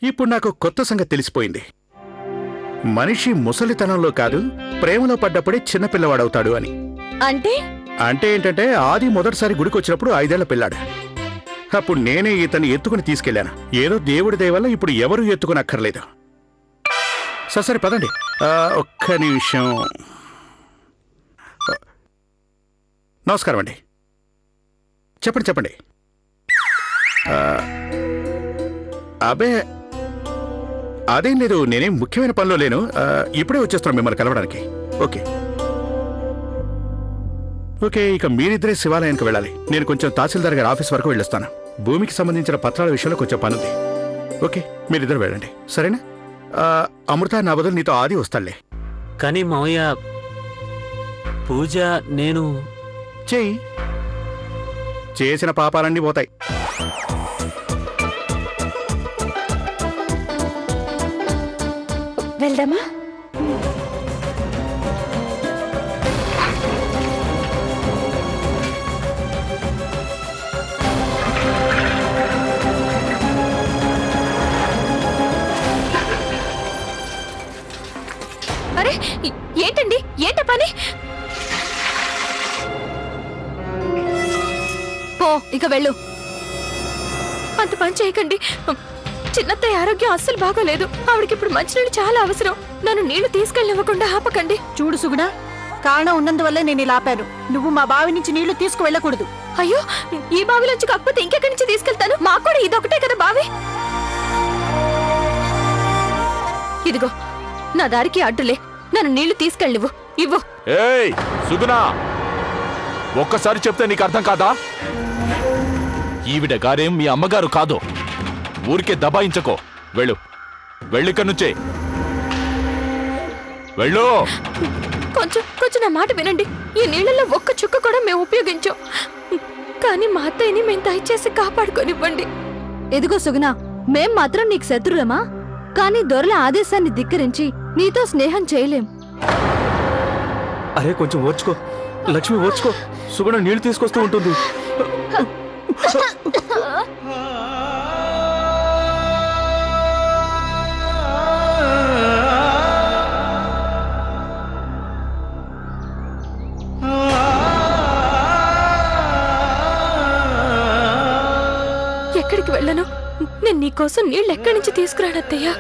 ఇప్పుడు నాకు కొత్త సంగతి తెలిసిపోయింది. మనిషి ముసలితనంలో కాదు, ప్రేమలో పడ్డప్పుడే చిన్నపిల్లవాడవుతాడు అని. అంటే అంటే ఏంటంటే ఆది మొదటిసారి గుడికొచ్చినప్పుడు 5 ఏళ్ల పిల్లాడు. అప్పుడు నేనే ఇతన్ని ఎత్తుకుని తీసుకెళ్లాను. ఏదో దేవుడి దయ వల్ల ఇప్పుడు ఎవరూ ఎత్తుకుని అక్కర్లేదు. సరే పదండి. ఒక్క నిమిషం. నమస్కారం అండి. చెప్పండి. అబే అదేం లేదు, నేనేం ముఖ్యమైన పనిలో లేను. ఇప్పుడే వచ్చేస్తున్నాను మిమ్మల్ని కలవడానికి. ఓకే, ఇక మీరిద్దరే శివాలయానికి వెళ్ళాలి. నేను కొంచెం తహసీల్దార్ గారి ఆఫీస్ వరకు వెళ్ళొస్తాను. భూమికి సంబంధించిన పత్రాల విషయంలో కొంచెం పనుంది. ఓకే, మీరిద్దరు వెళ్ళండి, సరేనా? అమృత, నా బదులు నీతో ఆది వస్తాడులే. కానీ మావయ్య, పూజ నేను చెయ్యి, చేసిన పాపాలన్నీ పోతాయి. వెళ్దామా? అరే ఏంటండి, ఏంట పని? పో, ఇక వెళ్ళు. అంత పని చేయకండి. చిన్నత్తయ్య ఆరోగ్యం అస్సలు బాగోలేదు. ఆవిడకి ఇప్పుడు మంచినీళ్ళు చాలా అవసరం. నన్ను నీళ్లు తీసుకెళ్ళనివ్వకుండా ఆపకండి. చూడు సుగుణ, కారణం ఉన్నందువల్లే నేను ఇలా ఆపాను. నువ్వు మా బావి నుంచి నీళ్లు తీసుకువెళ్ళకూడదు. అయ్యో, ఈ బావిలోంచి కాకపోతే ఇంకెక్కడి నుంచి తీసుకెళ్తాను? మాకు కూడా ఇదొకటే కదా బావి. ఇదిగో నా దారికి అడ్డులే, నన్ను నీళ్లు తీసుకెళ్ళివ్వు. ఇవ్వు. ఏయ్ సుగుణ, ఒక్కసారి చెప్తే నీకు అర్థం కాదా? ఈవిడ గారేం మీ అమ్మగారు కాదు. ఊరికే దబాయించకో. వెళ్ళిక్కడి నుంచే వెళ్ళు. కొంచెం నా మాట వినండి. ఈ నీళ్ళలో ఒక్క చుక్క కూడా మేము ఉపయోగించాం. కానీ మా అత్తయ్యని మేము దయచేసి కాపాడుకొనివ్వండి. ఎదుగో సుగుణ, మేం మాత్రం నీకు శత్రులమా? కానీ దొరల ఆదేశాన్ని ధిక్కరించి నీతో స్నేహం చేయలేం. అరే కొంచెం ఓర్చుకో లక్ష్మి, ఓర్చుకో. సుగుణ నీళ్లు తీసుకొస్తూ ఉంటుంది. ఎక్కడికి వెళ్ళను? నేను నీకోసం నీళ్ళు ఎక్కడి నుంచి తీసుకురానత్తయ్యా?